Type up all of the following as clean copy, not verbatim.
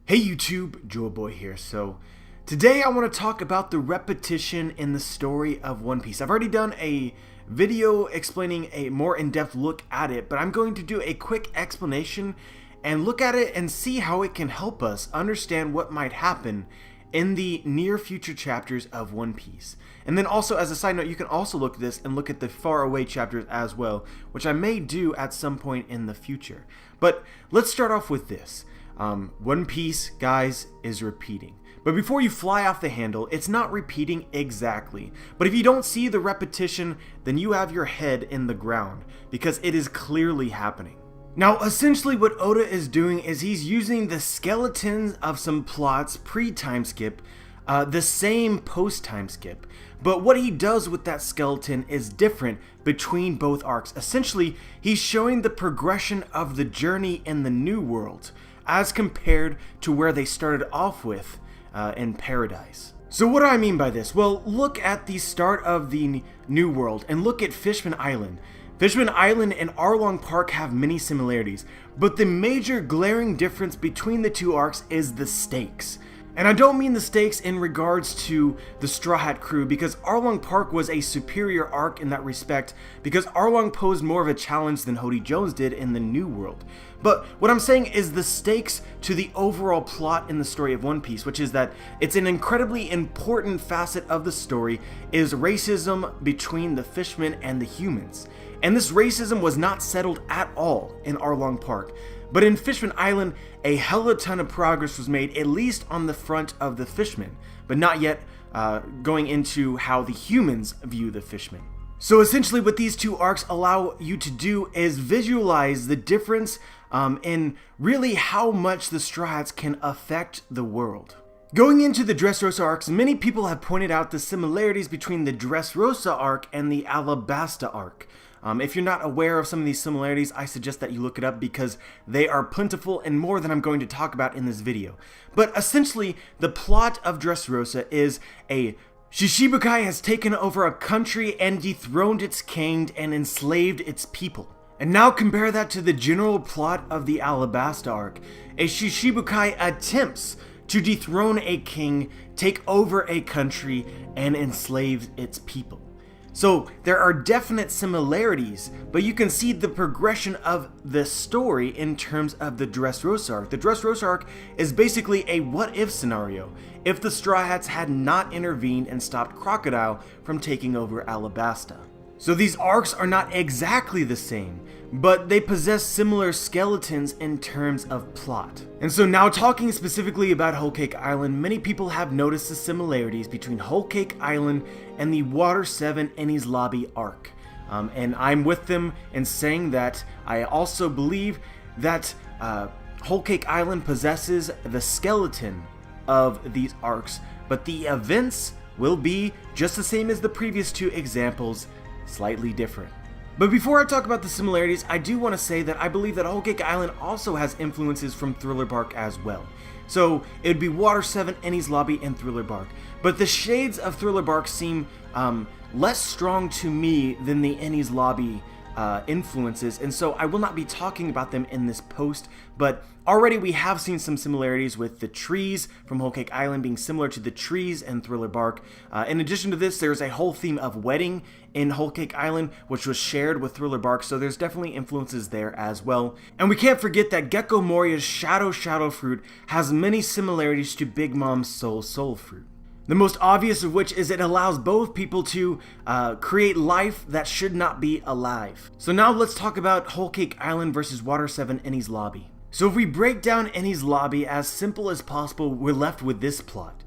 Hey YouTube, Joe Boy here. So today I want to talk about the repetition in the story of One Piece. I've already done a video explaining a more in-depth look at it, but I'm going to do a quick explanation and look at it and see how it can help us understand what might happen in the near future chapters of One Piece. And then also, as a side note, you can also look at this and look at the far away chapters as well, which I may do at some point in the future. But let's start off with this. One Piece, guys, is repeating. But before you fly off the handle, it's not repeating exactly. But if you don't see the repetition, then you have your head in the ground, because it is clearly happening. Now, essentially what Oda is doing is he's using the skeletons of some plots pre-time skip, the same post-time skip. But what he does with that skeleton is different between both arcs. Essentially, he's showing the progression of the journey in the New World, as compared to where they started off with in Paradise. So what do I mean by this? Well, look at the start of the New World and look at Fishman Island. Fishman Island and Arlong Park have many similarities, but the major glaring difference between the two arcs is the stakes. And I don't mean the stakes in regards to the Straw Hat crew, because Arlong Park was a superior arc in that respect, because Arlong posed more of a challenge than Hody Jones did in the New World. But what I'm saying is the stakes to the overall plot in the story of One Piece, which is that it's an incredibly important facet of the story, is racism between the fishmen and the humans. And this racism was not settled at all in Arlong Park. But in Fishman Island, a hella ton of progress was made, at least on the front of the fishmen, but not yet going into how the humans view the fishmen. So essentially what these two arcs allow you to do is visualize the difference in really how much the Straw Hats can affect the world. Going into the Dressrosa arcs, many people have pointed out the similarities between the Dressrosa arc and the Alabasta arc. If you're not aware of some of these similarities, I suggest that you look it up because they are plentiful and more than I'm going to talk about in this video. But essentially, the plot of Dressrosa is a Shishibukai has taken over a country and dethroned its king and enslaved its people. And now compare that to the general plot of the Alabasta arc. A Shishibukai attempts to dethrone a king, take over a country, and enslave its people. So there are definite similarities, but you can see the progression of the story in terms of the Dressrosa arc. The Dressrosa arc is basically a what-if scenario, if the Straw Hats had not intervened and stopped Crocodile from taking over Alabasta. So these arcs are not exactly the same, but they possess similar skeletons in terms of plot. And so now talking specifically about Whole Cake Island, many people have noticed the similarities between Whole Cake Island and the Water 7 Enies Lobby arc. And I'm with them in saying that I also believe that Whole Cake Island possesses the skeleton of these arcs, but the events will be just the same as the previous two examples, slightly different. But before I talk about the similarities, I do want to say that I believe that Whole Cake Island also has influences from Thriller Bark as well. So it would be Water 7, Enies Lobby, and Thriller Bark. But the shades of Thriller Bark seem less strong to me than the Enies Lobby influences, and so I will not be talking about them in this post, but already we have seen some similarities with the trees from Whole Cake Island being similar to the trees in Thriller Bark. In addition to this, there's a whole theme of wedding in Whole Cake Island, which was shared with Thriller Bark, so there's definitely influences there as well. And we can't forget that Gecko Moria's Shadow Fruit has many similarities to Big Mom's Soul Fruit. The most obvious of which is it allows both people to create life that should not be alive. So now let's talk about Whole Cake Island versus Water 7 Enies Lobby. So if we break down Enies Lobby as simple as possible, we're left with this plot.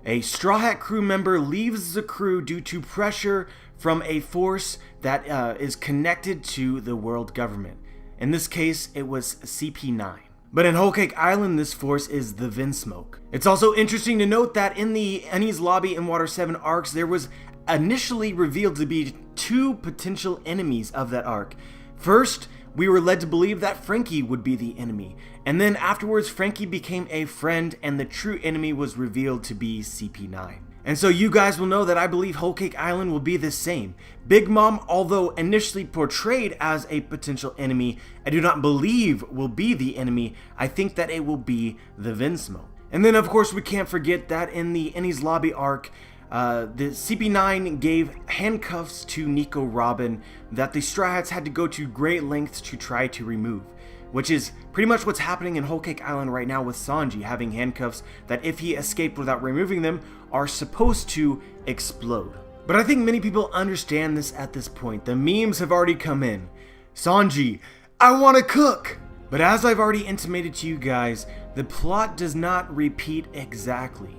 A Straw Hat crew member leaves the crew due to pressure from a force that is connected to the world government. In this case, it was CP9. But in Whole Cake Island, this force is the Vinsmoke. It's also interesting to note that in the Enies Lobby and Water 7 arcs, there was initially revealed to be two potential enemies of that arc. First, we were led to believe that Frankie would be the enemy, and then afterwards Frankie became a friend and the true enemy was revealed to be CP9. And so you guys will know that I believe Whole Cake Island will be the same. Big Mom, although initially portrayed as a potential enemy, I do not believe will be the enemy. I think that it will be the Vinsmoke. And then of course we can't forget that in the Enies Lobby arc, the CP9 gave handcuffs to Nico Robin that the Straw Hats had to go to great lengths to try to remove, which is pretty much what's happening in Whole Cake Island right now with Sanji having handcuffs that, if he escaped without removing them, are supposed to explode. But I think many people understand this at this point. The memes have already come in. Sanji, I want to cook! But as I've already intimated to you guys, the plot does not repeat exactly.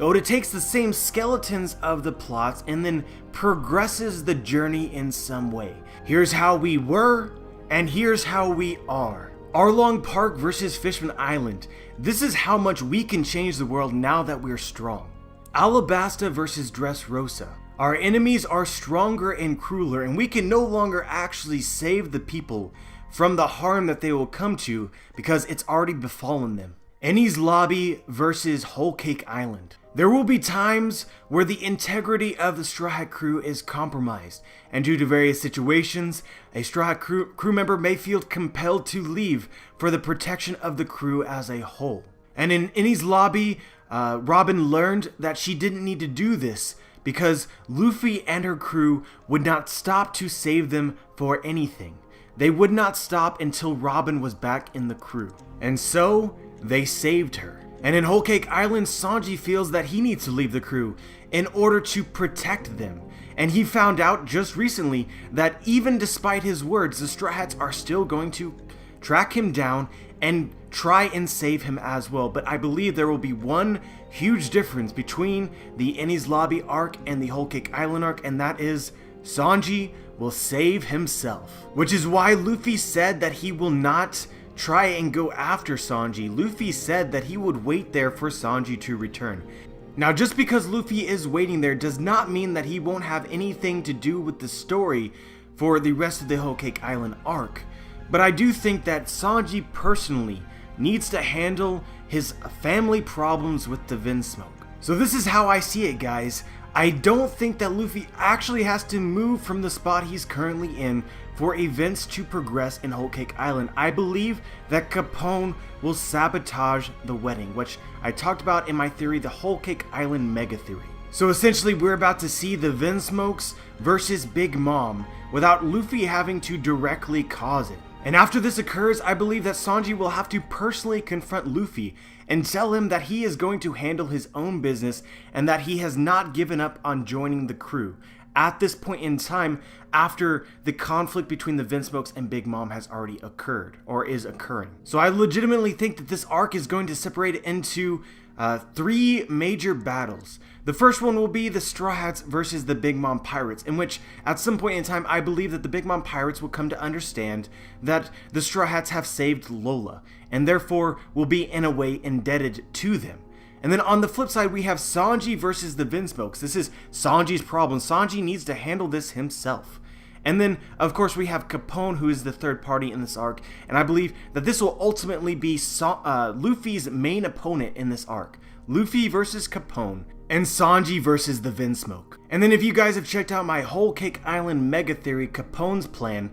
Oda takes the same skeletons of the plots and then progresses the journey in some way. Here's how we were, and here's how we are. Arlong Park versus Fishman Island. This is how much we can change the world now that we're strong. Alabasta versus Dressrosa. Our enemies are stronger and crueler, and we can no longer actually save the people from the harm that they will come to because it's already befallen them. Enies Lobby versus Whole Cake Island. There will be times where the integrity of the Straw Hat crew is compromised, and due to various situations, a Straw Hat crew member may feel compelled to leave for the protection of the crew as a whole. And in Enies Lobby, Robin learned that she didn't need to do this because Luffy and her crew would not stop to save them for anything. They would not stop until Robin was back in the crew. And so, they saved her. And in Whole Cake Island, Sanji feels that he needs to leave the crew in order to protect them. And he found out just recently that even despite his words, the Straw Hats are still going to track him down and try and save him as well. But I believe there will be one huge difference between the Enies Lobby arc and the Whole Cake Island arc, and that is Sanji will save himself. Which is why Luffy said that he will not try and go after Sanji. Luffy said that he would wait there for Sanji to return. Now, just because Luffy is waiting there does not mean that he won't have anything to do with the story for the rest of the Whole Cake Island arc. But I do think that Sanji personally needs to handle his family problems with the Vinsmoke. So this is how I see it, guys. I don't think that Luffy actually has to move from the spot he's currently in for events to progress in Whole Cake Island. I believe that Capone will sabotage the wedding, which I talked about in my theory, the Whole Cake Island mega theory. So essentially, we're about to see the Vinsmokes versus Big Mom without Luffy having to directly cause it. And after this occurs, I believe that Sanji will have to personally confront Luffy and tell him that he is going to handle his own business and that he has not given up on joining the crew at this point in time after the conflict between the Vinsmokes and Big Mom has already occurred or is occurring. So I legitimately think that this arc is going to separate into 3 major battles. The first one will be the Straw Hats versus the Big Mom Pirates, in which at some point in time I believe that the Big Mom Pirates will come to understand that the Straw Hats have saved Lola and therefore will be in a way indebted to them. And then on the flip side, we have Sanji versus the Vinsmokes. This is Sanji's problem. Sanji needs to handle this himself. And then, of course, we have Capone, who is the third party in this arc. And I believe that this will ultimately be Luffy's main opponent in this arc. Luffy versus Capone, and Sanji versus the Vinsmoke. And then if you guys have checked out my Whole Cake Island mega theory, Capone's plan,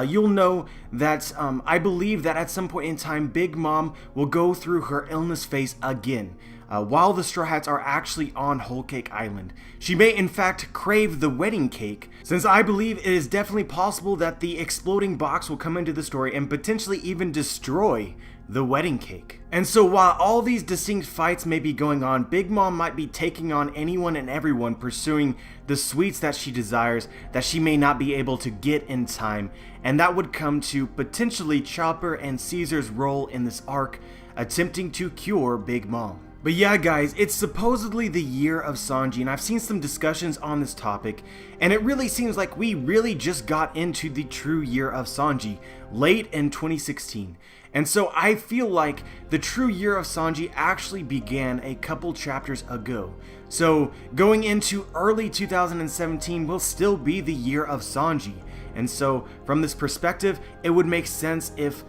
you'll know that I believe that at some point in time, Big Mom will go through her illness phase again. While the Straw Hats are actually on Whole Cake Island. She may in fact crave the wedding cake, since I believe it is definitely possible that the exploding box will come into the story and potentially even destroy the wedding cake. And so while all these distinct fights may be going on, Big Mom might be taking on anyone and everyone pursuing the sweets that she desires that she may not be able to get in time, and that would come to potentially Chopper and Caesar's role in this arc, attempting to cure Big Mom. But yeah guys, it's supposedly the year of Sanji, and I've seen some discussions on this topic, and it really seems like we really just got into the true year of Sanji late in 2016. And so I feel like the true year of Sanji actually began a couple chapters ago. So going into early 2017 will still be the year of Sanji. And so from this perspective, it would make sense if,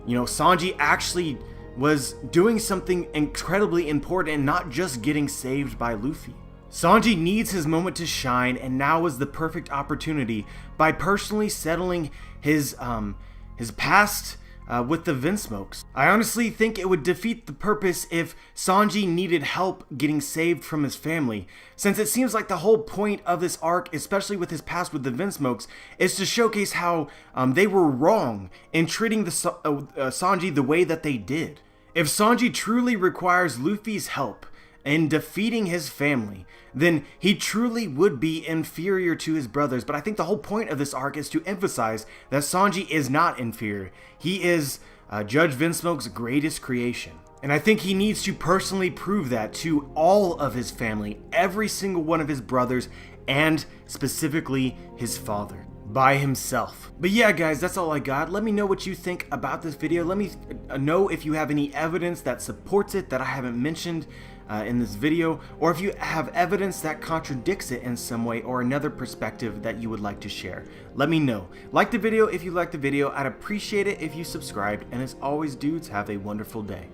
Sanji actually was doing something incredibly important and not just getting saved by Luffy. Sanji needs his moment to shine, and now is the perfect opportunity by personally settling his past with the Vinsmokes. I honestly think it would defeat the purpose if Sanji needed help getting saved from his family, since it seems like the whole point of this arc, especially with his past with the Vinsmokes, is to showcase how they were wrong in treating the Sanji the way that they did. If Sanji truly requires Luffy's help in defeating his family, then he truly would be inferior to his brothers. But I think the whole point of this arc is to emphasize that Sanji is not inferior. He is Judge Vinsmoke's greatest creation. And I think he needs to personally prove that to all of his family, every single one of his brothers, and specifically his father, by himself. But yeah, guys, that's all I got. Let me know what you think about this video. Let me know if you have any evidence that supports it that I haven't mentioned in this video, or if you have evidence that contradicts it in some way, or another perspective that you would like to share. Let me know. Like the video if you liked the video. I'd appreciate it if you subscribed, and as always, dudes, have a wonderful day.